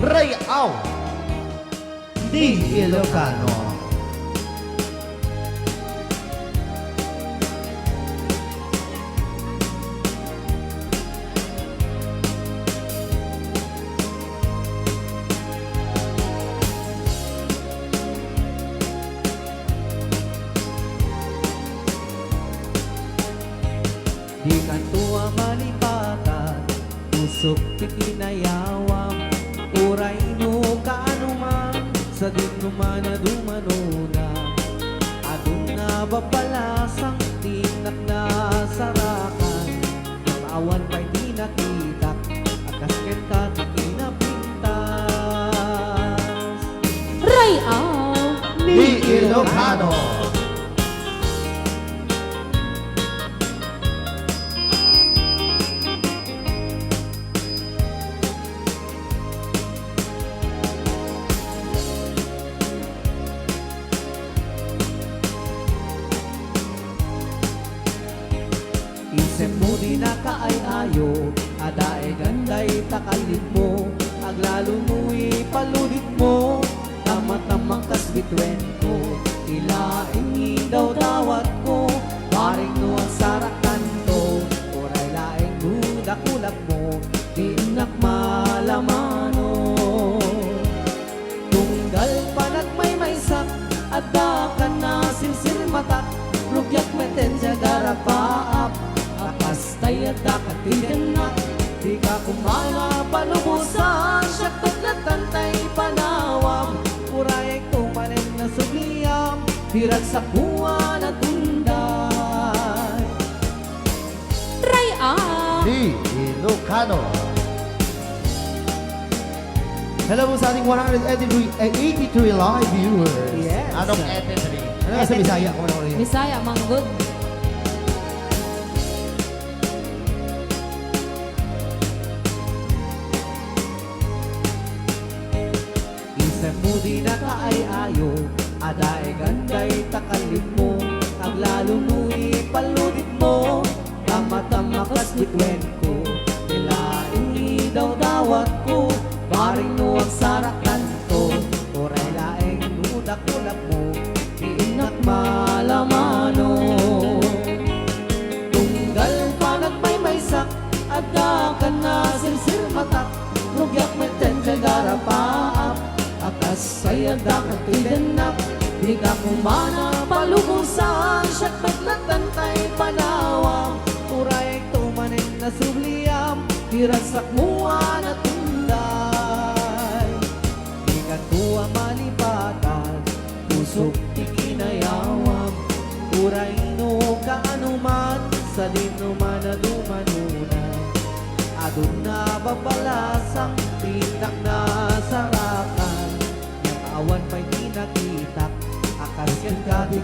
Rayaw di Ilocano. Di kantua malipatan, usok tikinayawam, uray no kaanuman, sa dinuman na dumanuna. Adun na babalasang tinak na sarakan, awan pa'y di nakitak, akasken ka tikinapintas. Rayaw Di Ilocano. Isip mo di na kaay-ayo, adae ganday takalid mo, aglalo mo'y paludit mo, tama-tamang kasbitwen ko, ilaing daw dawat ko, paring no ang sarakan to, oray laing dudakulap mo, di nak malamano. Tunggal panat may maysak, adda ka na sinsir matak, rugyak meten siya garapaap, akastay at dakatiganak, di ka kumana panubusan, siya tatlatan panawam, urayay kumanin na sugliyam, hirag sa kuwan at unday. Rayaw Di Ilocano. Hello po sa ating 183 live viewers. Yes. Anong 83? Ano nga sa Bisaya? Kung ano rin. Bisaya manggod. Isip mo di na kaay-ayo, adae ganday takalid mo, aglalo mo'y paludit mo, tama-tama kasbitwen ko, nilaing daw dawat ko, paring no ang sarakan to, oray laeng nudakulap mo, iinak malamano. Tunggal panat may maysak, adda ka na sirsir matak, rugyak meten sa garapaap, akas saya dapat tidanak, di ka kumana palubusan, siya't matlatan panawang, uray tumanin na subliyam, tirasak muan at tunday. Di ka tuwa malipatan, pusok ikinayawam, uray no kaanuman, sa dinuman na dumanuna. Adun na babalasang tinak na sarakan, yung awan pa'y di nakitak, akasyan ka di